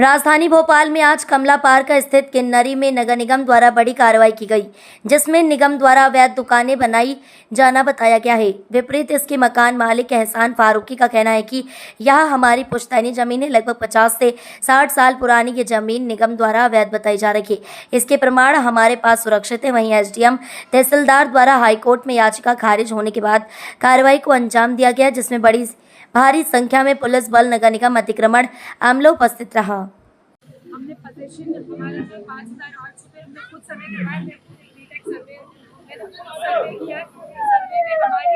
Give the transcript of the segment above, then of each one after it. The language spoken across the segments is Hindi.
राजधानी भोपाल में आज कमला पार्क स्थित किन्नरी में नगर निगम द्वारा बड़ी कार्रवाई की गई, जिसमें निगम द्वारा अवैध दुकानें बनाई जाना बताया गया है। विपरीत इसके मकान मालिक एहसान फारूकी का कहना है कि यह हमारी पुश्तैनी जमीन है। लगभग 50 से 60 साल पुरानी ये जमीन निगम द्वारा अवैध बताई जा रही है। इसके प्रमाण हमारे पास सुरक्षित है। वहीं एसडीएम तहसीलदार द्वारा हाईकोर्ट में याचिका खारिज होने के बाद कार्रवाई को अंजाम दिया गया, जिसमें भारी संख्या में पुलिस बल, नगर निगम अतिक्रमण अमला उपस्थित रहा। हमने पोजीशन हमारे 5800 पे हमने खुद सर्वे करवाया है, बीटेक सर्वे सर्वे किया। सर्वे में हमारी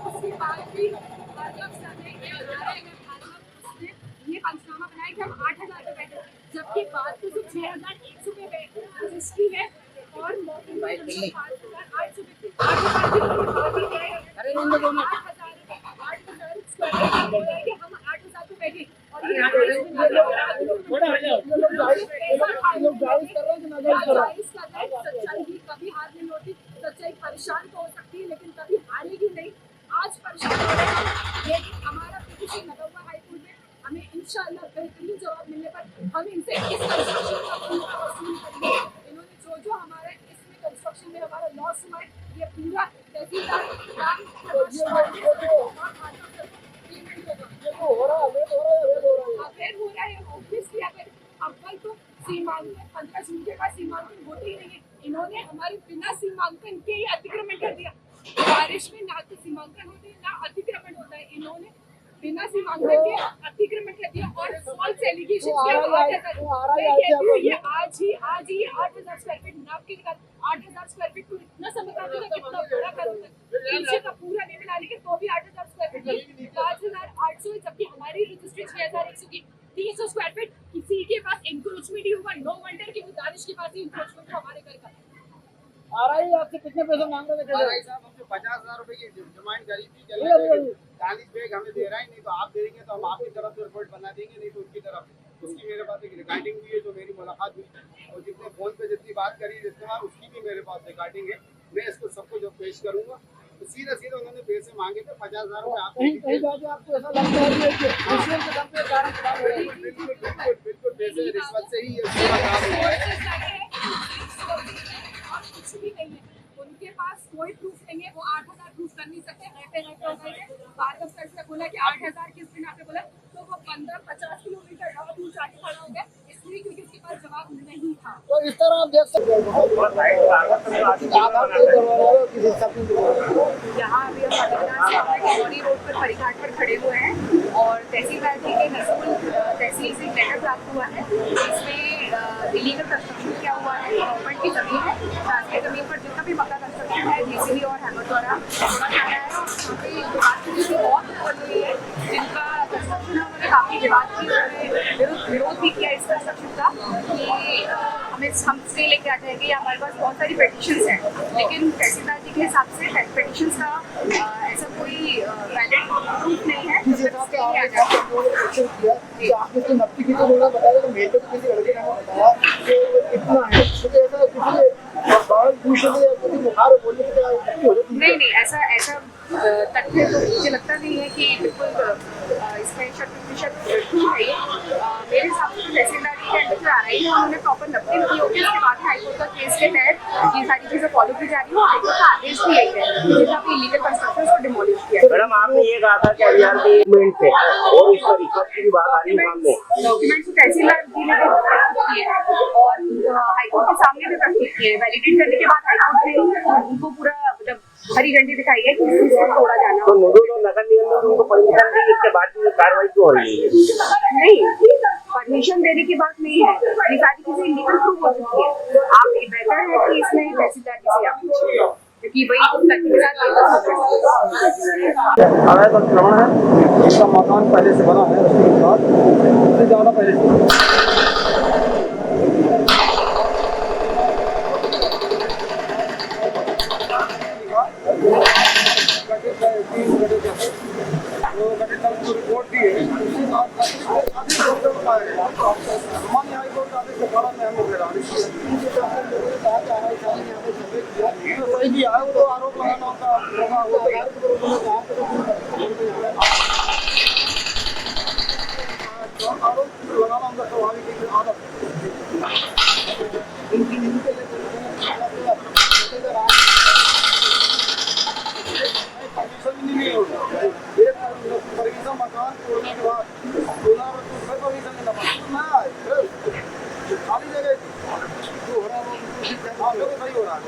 उसके बाद भी ये पंचनामा बनाया कि हम 8000 रुपए बैठे, जबकि बात तो सिर्फ 6100 पे रजिस्ट्री है और मौके पर 5800 पे 8,000 कभी हार नहीं होती। सच्चाई परेशान तो हो सकती है लेकिन कभी हारेगी नहीं। आज परेशान हो रहे हैं, लेकिन हमारा पिटीशन लगा हुआ हाईकोर्ट में। हमें इंशाअल्लाह बेहतरीन जवाब मिलने पर हम इनसे इस कंस्ट्रक्शन का पूरा वसूल करेंगे। इन्होंने जो हमारे इसमें कंस्ट्रक्शन में हमारा लॉस हुआ है, ये पूरा तहसीलदार हो रहा है। ऑब्वियसली अव्वल तो सीमांकन 15 जून के बाद सीमांकन होते ही नहीं है। इन्होंने हमारे बिना सीमांकन के ही अतिक्रमण कर दिया। बारिश में ना तो सीमांकन होती है ना अतिक्रमण होता है। इन्होंने बिना सीमांकन के अतिक्रमण कर दिया और फॉल्स एलिगेशन किया। ये आज ही 8000 स्क्वायर फीट नाप के निकाल। 8000 स्क्वायर फीट को इतना समझ आता है कितना बड़ा कर होता है। पीछे का पूरा नहीं मिला लेकिन तो भी 8000 स्क्वायर फीट 5800, जबकि हमारी रजिस्ट्री 6100 की 300 स्क्वायर फीट किसी के पास इंक्रोचमेंट ही हुआ। नो वंडर कि वो दानिश के पास ही इंक्रोचमेंट हुआ हमारे घर का। आरआई आपसे कितने पैसे मांग रहे थे? आरआई साहब हमसे 50,000 रुपए की जमाइन करी थी। 40 बैग हमें दे रहा ही नहीं, तो आप देंगे तो हम आपकी तरफ से रिपोर्ट बना देंगे, नहीं तो उनकी तरफ। उसकी मेरे पास एक रिकॉर्डिंग हुई है, जो मेरी मुलाकात हुई और जितने फोन पे जितनी बात करी जितना उसकी भी मेरे पास रिकॉर्डिंग है। मैं इसको सबको जो पेश करूंगा तो सीधा उन्होंने पैसे मांगे थे 50,000 रुपए। आप आपको ऐसा लगता है कि बिल्कुल पैसे रिश्वत से ही ये पूरा काम हुआ है। कुछ भी नहीं है उनके पास, कोई प्रूफ नहीं है। वो 8000 प्रूफ कर नहीं सकते। रहते हो गए बार बार बोला कि 8000 किस दिन आपने बोला, तो वो 15-50 किलोमीटर दूर जाके खड़ा हो गया, इसलिए क्योंकि उसके पास जवाब नहीं था। तो इस तरह आप देख सकते हैं यहाँ अभी हम रोड पर परिघाट पर खड़े हुए हैं और तहसीलदार जी के नसूल तहसील से लेटर प्राप्त हुआ है। इसमें इलीगल कंस्ट्रक्शन किया हुआ है। गवर्नमेंट की जमीन है, शासकीय जमीन पर जितना भी मक्का कंस्ट्रक्शन है जेसीबी और हैमर द्वारा जिनका कंस्ट्रक्शन उन्होंने काफ़ी विवाद की, विरोध भी किया इस कंस्ट्रक्शन का कि हमें हम स्टे लेके आ जाएंगे या हमारे पास बहुत सारी पेटिशंस हैं। लेकिन तहसीलदार जी के हिसाब से पेटिशंस का ऐसा कोई वैलिड प्रूफ नहीं है। नहीं, ऐसा तथ्य तो मुझे लगता नहीं है कि बिल्कुल इसमें 100% ट्रू है। मेरे हिसाब से तहसीलदार जी के अंदर आ रही है, उन्होंने प्रॉपर नफटिंग की होगी। उसके बाद हाईकोर्ट का केस के तहत ये सारी चीज़ें फॉलो की जा रही है और हाईकोर्ट का आदेश भी यही है कि जितना भी इलीगल कंस्ट्रक्शन को डिमोलिश किया। मैडम आपने ये कहा था कि अभियान की मूवमेंट पे और इस पर रिश्वत की बात आ रही है सामने। डॉक्यूमेंट्स तहसीलदार जी ने भी प्रस्तुत किए और हाईकोर्ट के सामने भी प्रस्तुत किए। वैलिडेट करने के बाद हाईकोर्ट ने उनको पूरा मतलब हरी झंडी दिखाई है कि इसको तोड़ा जाना। तो नोडल और नगर निगम ने उनको परमिशन दी, इसके बाद भी कार्रवाई क्यों हो रही है? नहीं, परमिशन देने की बात नहीं है। ये सारी चीजें इलीगल प्रूव हो चुकी है। आप बेहतर है कि इसमें तहसीलदार जी से आप पूछिए क्योंकि वही अवैध अतिक्रमण है। इसका मकान पहले से बना है, उसके बाद उससे ज़्यादा पहले से रिपोर्ट दी है। हमारे हाईकोर्ट का आदेश बड़ा में हमें सही भी है, वो तो आरोप लगाना होता है। लगाना उनका स्वाभाविक एक आदत इनके लिए परमिशन भी नहीं होगा। एक परमिशन मकान तोड़ने के बाद फिर परमिशन लेना पड़ता है। खाली जगह जो हो रहा है वो सही हो रहा है।